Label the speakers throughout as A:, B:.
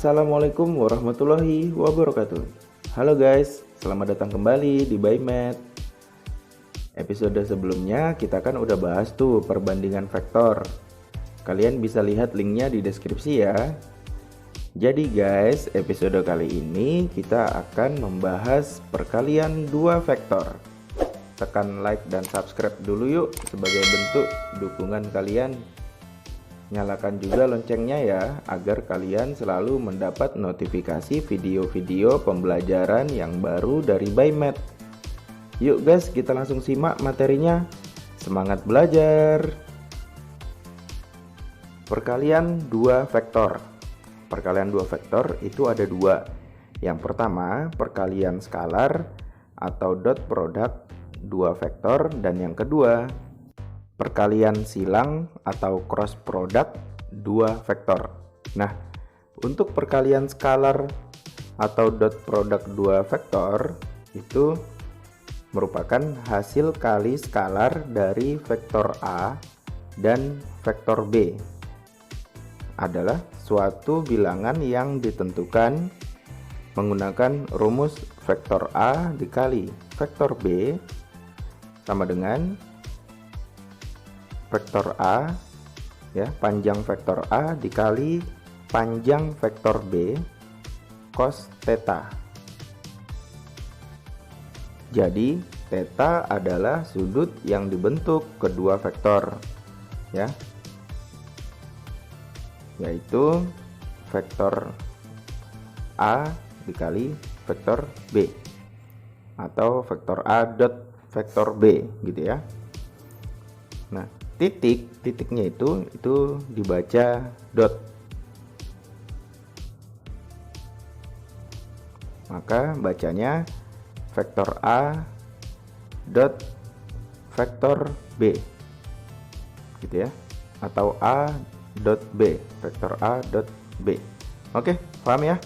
A: Assalamualaikum warahmatullahi wabarakatuh. Halo guys, selamat datang kembali di ByMath. Episode sebelumnya kita kan udah bahas tuh perbandingan vektor. Kalian bisa lihat linknya di deskripsi ya. Jadi guys, episode kali ini kita akan membahas perkalian dua vektor. Tekan like dan subscribe dulu yuk sebagai bentuk dukungan kalian. Nyalakan juga loncengnya ya, agar kalian selalu mendapat notifikasi video-video pembelajaran yang baru dari ByMath. Yuk guys, kita langsung simak materinya. Semangat belajar! Perkalian dua vektor. Perkalian dua vektor itu ada dua. Yang pertama, perkalian skalar atau dot product dua vektor, dan yang kedua, perkalian silang atau cross product dua vektor. Nah, untuk perkalian skalar atau dot product dua vektor itu merupakan hasil kali skalar dari vektor A dan vektor B. Adalah suatu bilangan yang ditentukan menggunakan rumus vektor A dikali vektor B sama dengan vektor A ya, panjang vektor A dikali panjang vektor B cos theta. Jadi theta adalah sudut yang dibentuk kedua vektor ya, yaitu vektor A dikali vektor B atau vektor A dot vektor B gitu ya. Nah, titiknya itu dibaca dot. Maka bacanya vektor A dot vektor B gitu ya, atau A dot B, vektor A dot B. Oke, paham ya?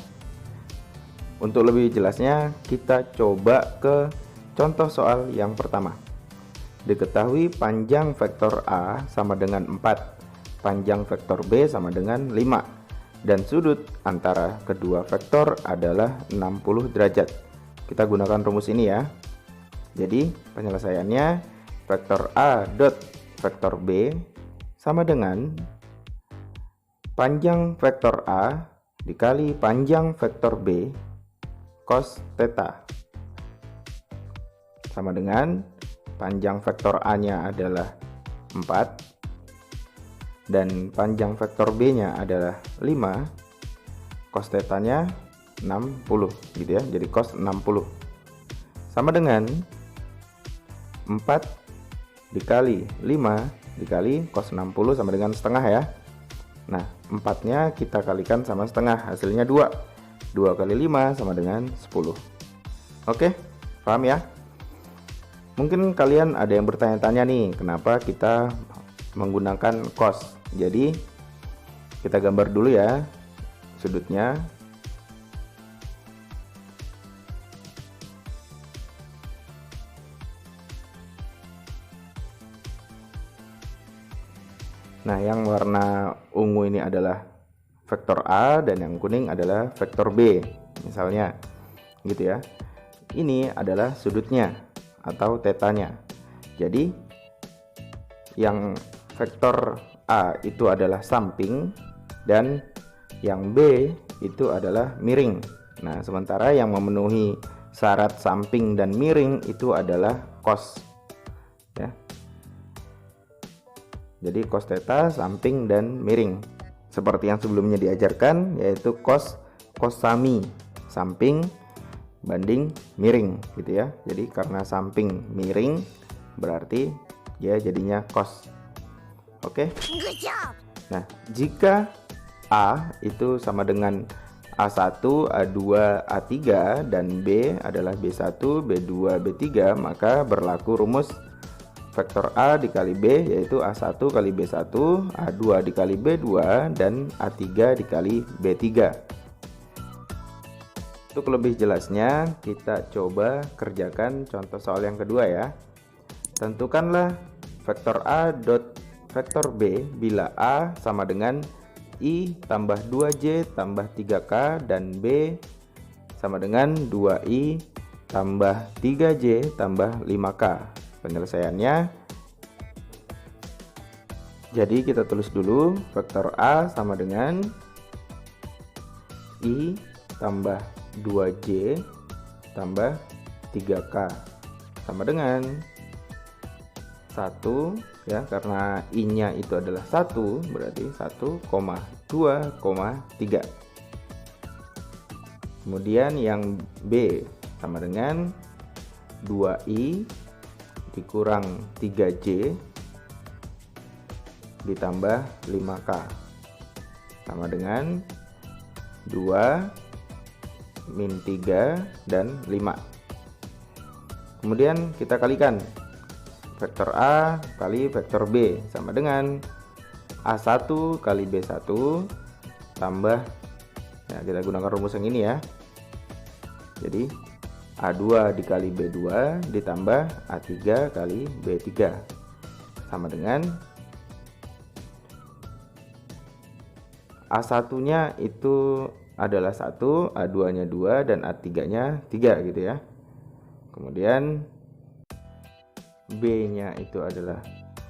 A: Untuk lebih jelasnya kita coba ke contoh soal yang pertama. Diketahui panjang vektor A sama dengan 4, panjang vektor B sama dengan 5, dan sudut antara kedua vektor adalah 60 derajat. Kita gunakan rumus ini ya. Jadi penyelesaiannya vektor A dot vektor B sama dengan panjang vektor A dikali panjang vektor B cos theta sama dengan panjang vektor A-nya adalah 4 dan panjang vektor B-nya adalah 5, cos theta-nya 60 gitu ya. Jadi cos 60 sama dengan 4 dikali 5 dikali cos 60 sama dengan setengah ya. Nah, 4-nya kita kalikan sama setengah, hasilnya 2. 2 kali 5 sama dengan 10. Oke, paham ya? Mungkin kalian ada yang bertanya-tanya nih, kenapa kita menggunakan cos. Jadi kita gambar dulu ya sudutnya. Nah, yang warna ungu ini adalah vektor A dan yang kuning adalah vektor B misalnya gitu ya. Ini adalah sudutnya atau tetanya. Jadi yang vektor A itu adalah samping dan yang B itu adalah miring. Nah, sementara yang memenuhi syarat samping dan miring itu adalah cos ya. Jadi cos theta samping dan miring. Seperti yang sebelumnya diajarkan, yaitu cos sami, samping banding miring gitu ya. Jadi karena samping miring berarti ya jadinya cos. Oke. Nah, jika A itu sama dengan A1, A2, A3 dan B adalah B1, B2, B3, maka berlaku rumus vektor A dikali B, yaitu A1 kali B1, A2 dikali B2, dan A3 dikali B3. Untuk lebih jelasnya, kita coba kerjakan contoh soal yang kedua ya. Tentukanlah vektor A dot vektor B bila A sama dengan I tambah 2J tambah 3K, dan B sama dengan 2I tambah 3J tambah 5K. Penyelesaiannya, jadi kita tulis dulu vektor A sama dengan I tambah 2J tambah 3K sama dengan 1 ya, karena I-nya itu adalah 1, berarti 1,2,3. Kemudian yang B sama dengan 2I dikurang 3J ditambah 5K sama dengan 2 min 3 dan 5. Kemudian kita kalikan vektor A kali vektor B sama dengan A1 kali B1 tambah, ya kita gunakan rumus yang ini ya, jadi A2 dikali B2 ditambah A3 kali B3 sama dengan A1 nya itu adalah 1, A2 nya 2, dan A3 nya 3 gitu ya. Kemudian B nya itu adalah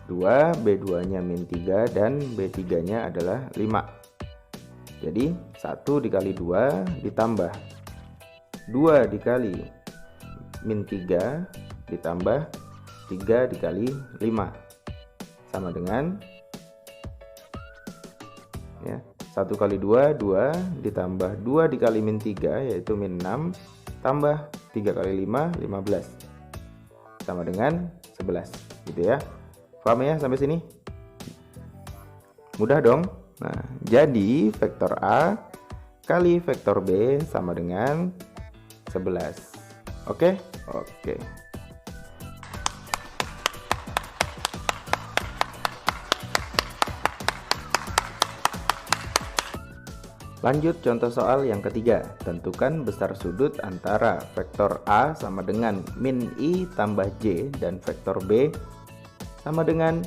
A: 2, B2 nya min 3, dan B3 nya adalah 5. Jadi 1 dikali 2 ditambah 2 dikali min 3 ditambah 3 dikali 5 sama dengan, ya, 1 kali 2 2 ditambah 2 dikali min 3 yaitu min 6 tambah 3 kali 5 15 sama dengan 11 gitu ya. Paham ya sampai sini? Mudah dong. Nah, jadi vektor A kali vektor B sama dengan 11. Oke? Oke. Lanjut contoh soal yang ketiga. Tentukan besar sudut antara vektor A sama dengan min I tambah J dan vektor B sama dengan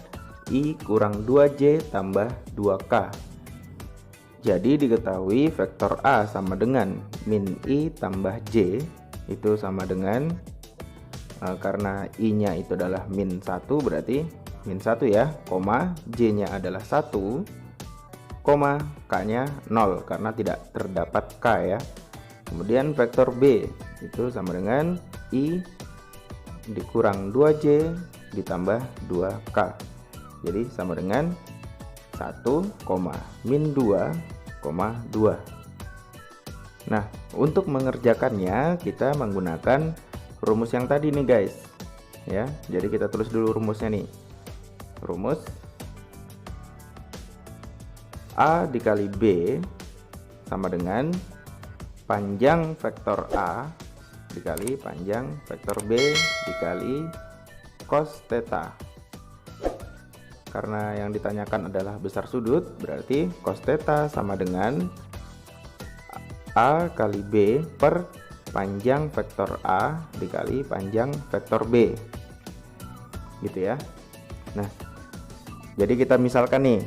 A: I kurang 2J tambah 2K. Jadi diketahui vektor A sama dengan min I tambah J itu sama dengan, karena I-nya itu adalah min 1 berarti min 1 ya, koma J-nya adalah 1, koma K-nya 0 karena tidak terdapat K ya. Kemudian vektor B itu sama dengan I dikurang 2J ditambah 2K. Jadi sama dengan 1, min 2, 2. Nah, untuk mengerjakannya kita menggunakan rumus yang tadi nih guys. Ya, jadi kita tulis dulu rumusnya nih. Rumus A dikali B sama dengan panjang vektor A dikali panjang vektor B dikali cos theta. Karena yang ditanyakan adalah besar sudut, berarti cos theta sama dengan A kali B per panjang vektor A dikali panjang vektor B gitu ya. Nah, jadi kita misalkan nih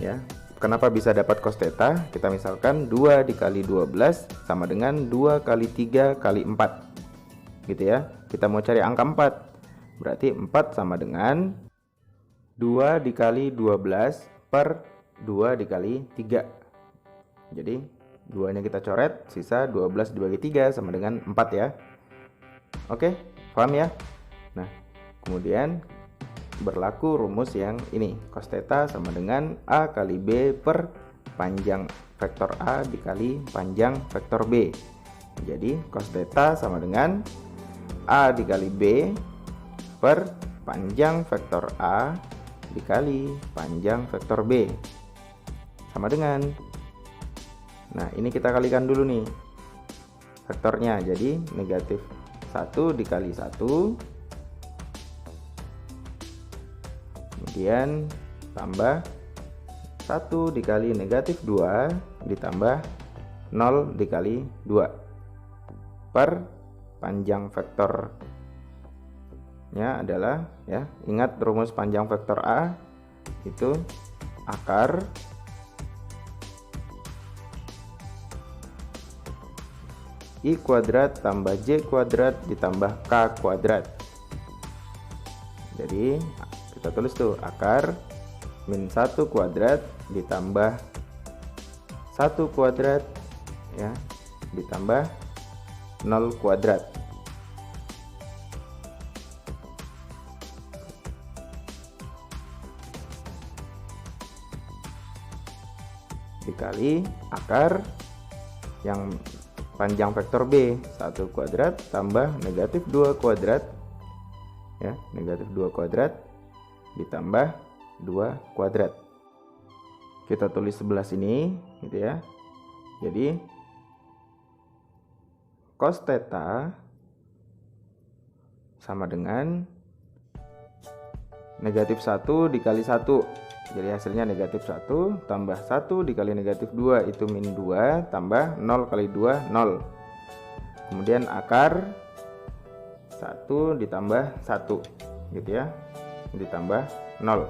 A: ya, kenapa bisa dapat cos theta? Kita misalkan 2 dikali 12 sama dengan 2 kali 3 kali 4 gitu ya. Kita mau cari angka 4, berarti 4 sama dengan 2 dikali 12 per 2 dikali 3. Jadi 2 nya kita coret, sisa 12 dibagi 3 sama dengan 4 ya. Oke, paham ya? Nah, kemudian berlaku rumus yang ini, cos theta sama dengan A kali B per panjang vektor A dikali panjang vektor B. Jadi cos theta sama dengan A dikali B per panjang vektor A dikali panjang vektor B sama dengan, nah ini kita kalikan dulu nih vektornya, jadi negatif 1 dikali 1, kemudian tambah 1 dikali negatif 2 ditambah 0 dikali 2 per panjang vektornya adalah, ya ingat rumus panjang vektor A itu akar I kuadrat tambah J kuadrat ditambah K kuadrat. Jadi kita tulis tuh akar min 1 kuadrat ditambah 1 kuadrat ya, ditambah 0 kuadrat. Dikali akar yang panjang vektor B 1 kuadrat tambah negatif 2 kuadrat ya, negatif 2 kuadrat ditambah 2 kuadrat. Kita tulis sebelah sini gitu ya. Jadi cos theta sama dengan negatif 1 dikali 1. Jadi hasilnya negatif 1 tambah 1 dikali negatif 2 itu min 2 tambah 0 kali 2 0. Kemudian akar 1 ditambah 1 gitu ya, ditambah 0.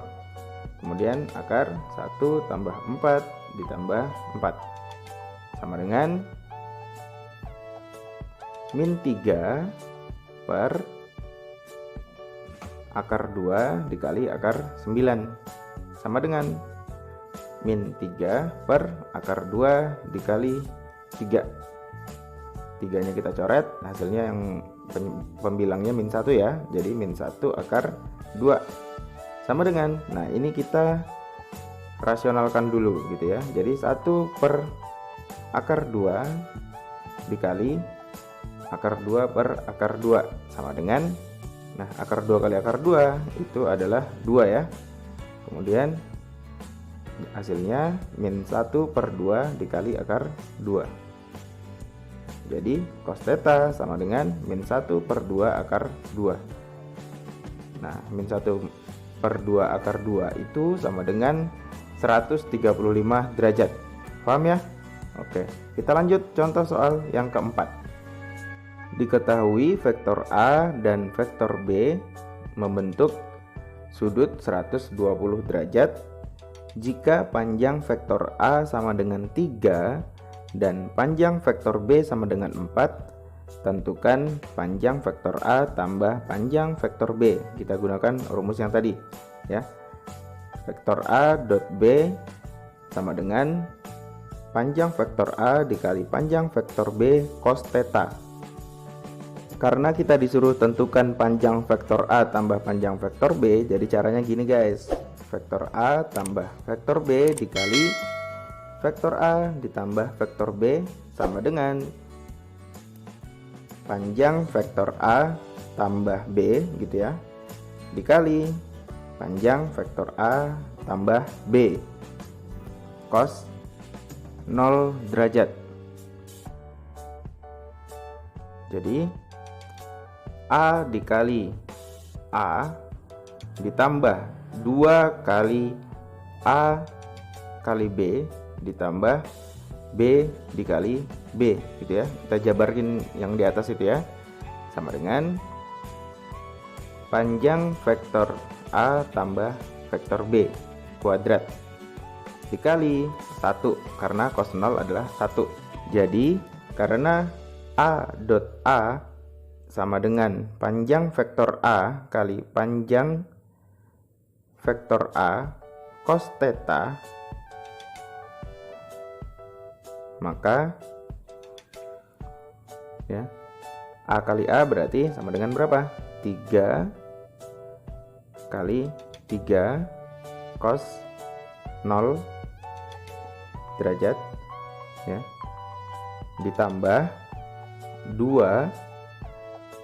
A: Kemudian akar 1 tambah 4 ditambah 4 sama dengan min 3 per akar 2 dikali akar 9 sama dengan min 3 per akar 2 dikali 3. 3 nya kita coret, hasilnya yang pembilangnya min 1 ya. Jadi min 1 akar 2 sama dengan, nah ini kita rasionalkan dulu gitu ya. Jadi 1 per akar 2 dikali akar 2 per akar 2 sama dengan, nah akar 2 kali akar 2 itu adalah 2 ya. Kemudian hasilnya min 1 per 2 dikali akar 2. Jadi cos theta sama dengan min 1 per 2 akar 2. Nah min 1 per 2 akar 2 itu sama dengan 135 derajat. Paham ya? Oke, kita lanjut contoh soal yang keempat. Diketahui vektor A dan vektor B membentuk sudut 120 derajat jika panjang vektor A sama dengan 3 dan panjang vektor B sama dengan 4. Tentukan panjang vektor A tambah panjang vektor B. Kita gunakan rumus yang tadi ya. Vektor A dot B sama dengan panjang vektor A dikali panjang vektor B cos theta. Karena kita disuruh tentukan panjang vektor A tambah panjang vektor B, jadi caranya gini guys. Vektor A tambah vektor B dikali vektor A ditambah vektor B sama dengan panjang vektor A tambah B gitu ya, dikali panjang vektor A tambah B cos 0 derajat. Jadi A dikali A ditambah 2 kali A kali B ditambah B dikali B gitu ya. Kita jabarin yang di atas itu ya, sama dengan panjang vektor A tambah vektor B kuadrat dikali 1 karena cos 0 adalah 1. Jadi karena A dot A sama dengan panjang vektor A kali panjang vektor A cos theta, maka ya A kali A berarti sama dengan berapa? 3 kali 3 cos 0 derajat ya, ditambah 2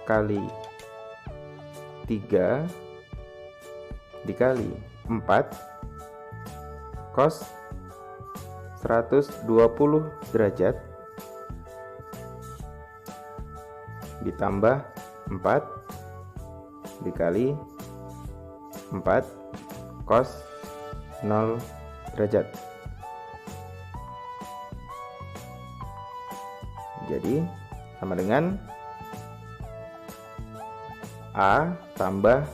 A: kali 3 dikali 4 cos 120 derajat ditambah 4 dikali 4 cos 0 derajat. Jadi sama dengan A tambah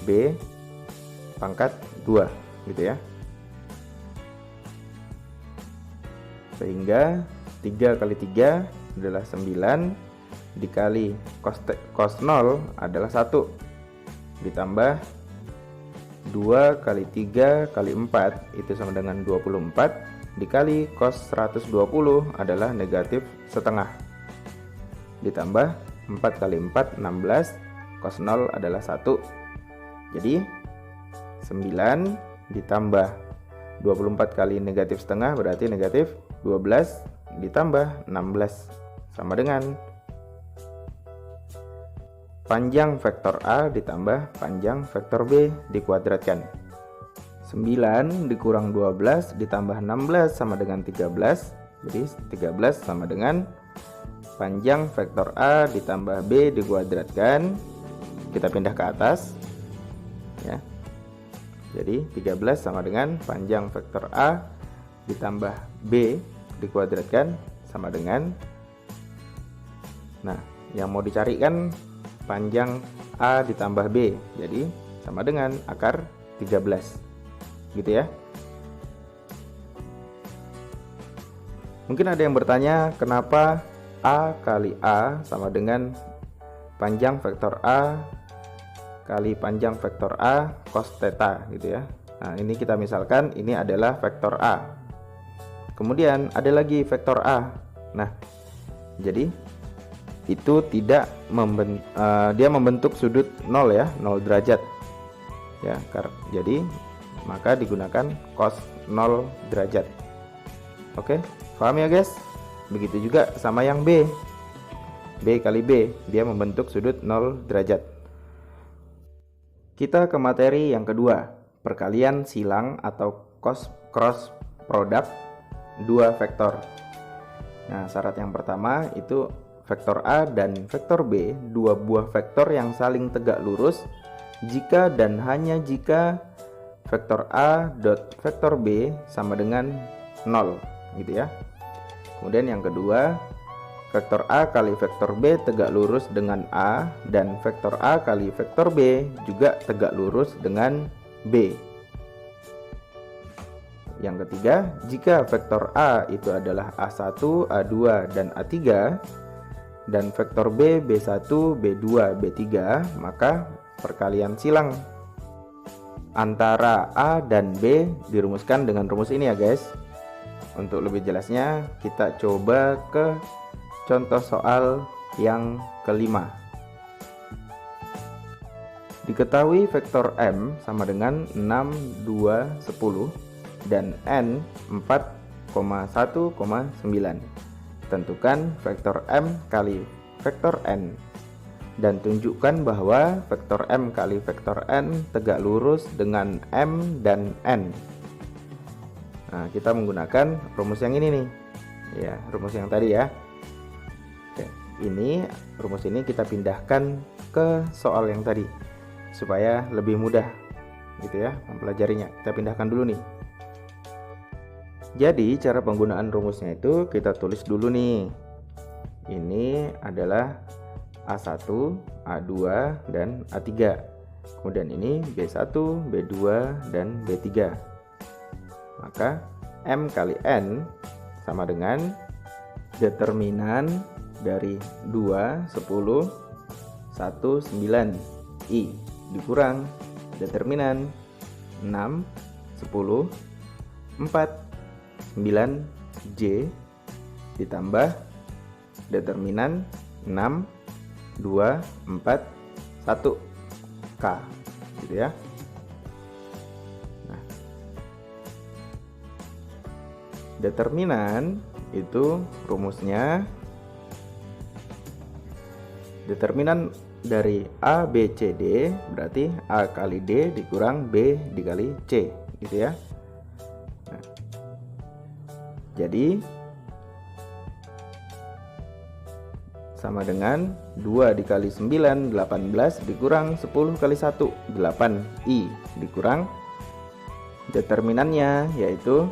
A: B pangkat 2 gitu ya. Sehingga 3 kali 3 adalah 9 dikali cos 0 adalah 1 ditambah 2 kali 3 kali 4 itu sama dengan 24 dikali cos 120 adalah negatif setengah ditambah 4 kali 4 16 cos 0 adalah 1. Jadi 9 ditambah 24 kali negatif setengah berarti negatif 12 ditambah 16 sama dengan panjang vektor A ditambah panjang vektor B dikuadratkan. 9 dikurang 12 ditambah 16 sama dengan 13. Jadi 13 sama dengan panjang vektor A ditambah B dikuadratkan. Kita pindah ke atas ya. Jadi 13 sama dengan panjang vektor A ditambah B dikuadratkan sama dengan, nah yang mau dicari kan panjang A ditambah B, jadi sama dengan akar 13 gitu ya. Mungkin ada yang bertanya kenapa A kali A sama dengan panjang vektor A kali panjang vektor A cos theta gitu ya. Nah ini kita misalkan ini adalah vektor A, kemudian ada lagi vektor A. Nah jadi itu tidak dia membentuk sudut 0 ya, 0 derajat ya. Jadi maka digunakan cos 0 derajat. Oke, paham ya guys? Begitu juga sama yang B. B kali B, dia membentuk sudut 0 derajat. Kita ke materi yang kedua, perkalian silang atau cross product dua vektor. Nah, syarat yang pertama itu vektor A dan vektor B, dua buah vektor yang saling tegak lurus jika dan hanya jika vektor A dot vektor B sama dengan 0 gitu ya. Kemudian yang kedua, vektor A kali vektor B tegak lurus dengan A dan vektor A kali vektor B juga tegak lurus dengan B. Yang ketiga, jika vektor A itu adalah A1, A2, dan A3 dan vektor B, B1, B2, B3, maka perkalian silang antara A dan B dirumuskan dengan rumus ini ya guys. Untuk lebih jelasnya kita coba ke contoh soal yang kelima. Diketahui vektor M sama dengan 6, 2, 10 dan N 4,1,9. Tentukan vektor M kali vektor N dan tunjukkan bahwa vektor M kali vektor N tegak lurus dengan M dan N. Nah, kita menggunakan rumus yang ini nih. Ya, rumus yang tadi ya. Oke, ini rumus ini kita pindahkan ke soal yang tadi supaya lebih mudah gitu ya mempelajarinya. Kita pindahkan dulu nih. Jadi cara penggunaan rumusnya itu kita tulis dulu nih. Ini adalah A1, A2, dan A3. Kemudian ini B1, B2, dan B3. Maka M kali N sama dengan determinan dari 2, 10, 1, 9 I dikurang determinan 6, 10, 4, 9 J ditambah determinan 6, 2, 4, 1 K gitu ya. Nah, determinan itu rumusnya determinan dari A, B, C, D berarti A kali D dikurang B dikali C gitu ya. Nah, jadi sama dengan 2 dikali 9 18 dikurang 10 kali 1 8I dikurang determinannya yaitu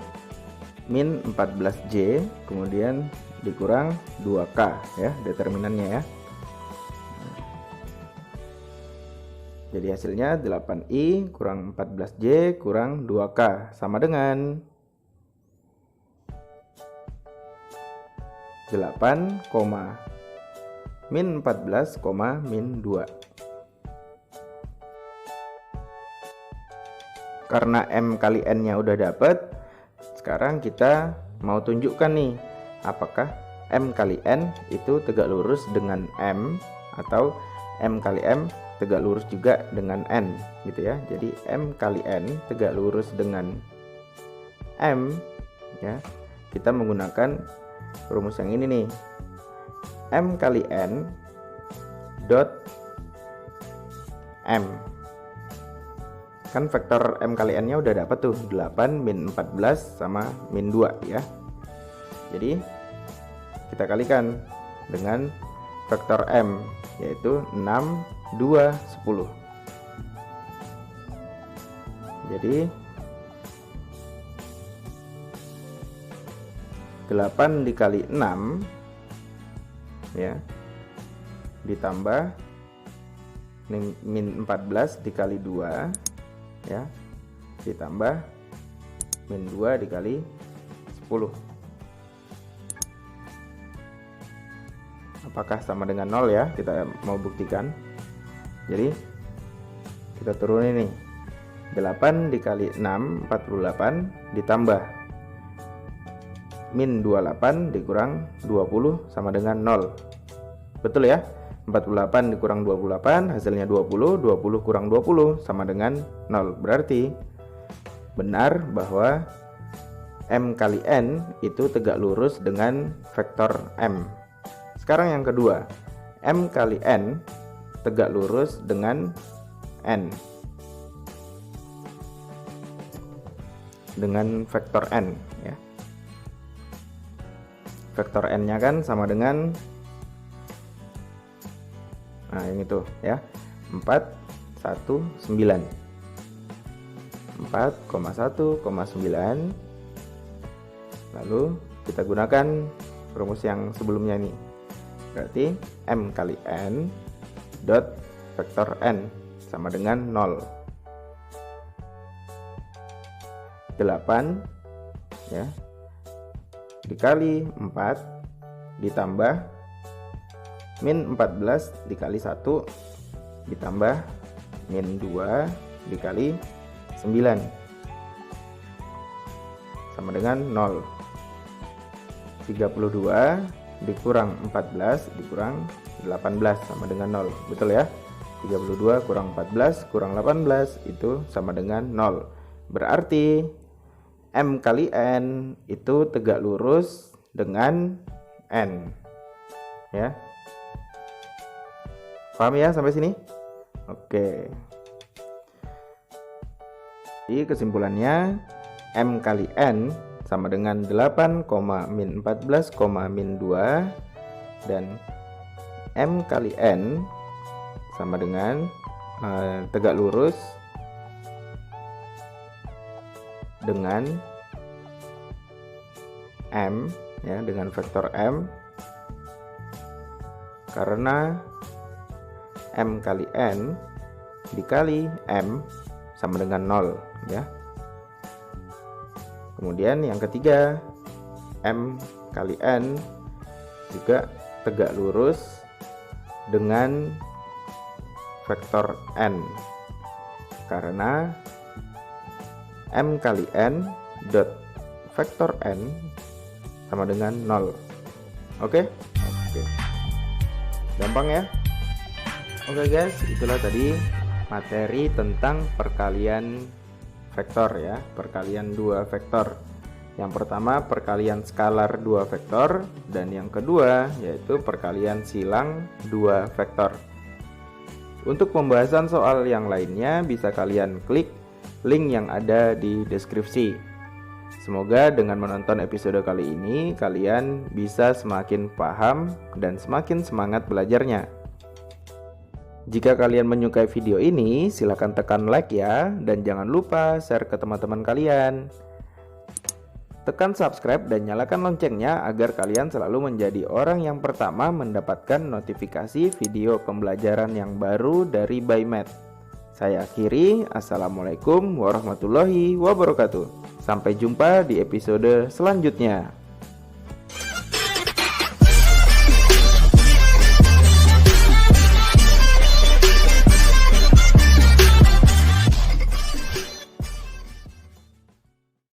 A: min 14J kemudian dikurang 2K ya determinannya ya. Jadi hasilnya 8I kurang 14J kurang 2K sama dengan 8, min 14, min 2. Karena M kali N nya udah dapet, sekarang kita mau tunjukkan nih apakah M kali N itu tegak lurus dengan M atau M kali M tegak lurus juga dengan N gitu ya. Jadi M kali N tegak lurus dengan M ya. Kita menggunakan rumus yang ini nih. M kali N dot M. Kan vektor M kali N nya udah dapat tuh 8, min 14 sama min 2 ya. Jadi kita kalikan dengan vektor M, yaitu 6, 2, 10. Jadi 8 dikali 6 ya, ditambah min 14 dikali 2 ya, ditambah min 2 dikali 10. Apakah sama dengan 0 ya? Kita mau buktikan. Jadi kita turunin nih. 8 dikali 6 48 ditambah min 28 dikurang 20 sama dengan 0. Betul ya? 48 dikurang 28 hasilnya 20, 20 kurang 20 sama dengan 0. Berarti benar bahwa M kali N itu tegak lurus dengan vektor M. Sekarang yang kedua, M kali N tegak lurus dengan N, dengan vektor N ya. Vektor N nya kan sama dengan, nah ini tuh ya, 4, 1, 9 4,1,9. Lalu kita gunakan rumus yang sebelumnya nih. Berarti M kali N dot vektor N sama dengan 0. 8 ya dikali 4 ditambah min 14 dikali 1 ditambah min 2 dikali 9 sama dengan 0. 32 dikurang 14 dikurang 18 sama dengan 0. Betul ya? 32 kurang 14 kurang 18 itu sama dengan 0. Berarti M kali N itu tegak lurus dengan N ya. Paham ya sampai sini? Oke. Jadi kesimpulannya M kali N sama dengan 8, min 14, min 2, dan M kali N sama dengan tegak lurus dengan M ya, dengan vektor M, karena M kali N dikali M sama dengan 0 ya. Kemudian yang ketiga, M kali N juga tegak lurus dengan vektor N, karena M kali N dot vektor N sama dengan 0. Oke? Gampang ya? Oke guys, itulah tadi materi tentang perkalian vektor ya, perkalian dua vektor. Yang pertama perkalian skalar dua vektor, dan yang kedua yaitu perkalian silang dua vektor. Untuk pembahasan soal yang lainnya bisa kalian klik link yang ada di deskripsi. Semoga dengan menonton episode kali ini kalian bisa semakin paham dan semakin semangat belajarnya. Jika kalian menyukai video ini, silahkan tekan like ya, dan jangan lupa share ke teman-teman kalian. Tekan subscribe dan nyalakan loncengnya agar kalian selalu menjadi orang yang pertama mendapatkan notifikasi video pembelajaran yang baru dari ByMath. Saya akhiri, assalamualaikum warahmatullahi wabarakatuh. Sampai jumpa di episode selanjutnya.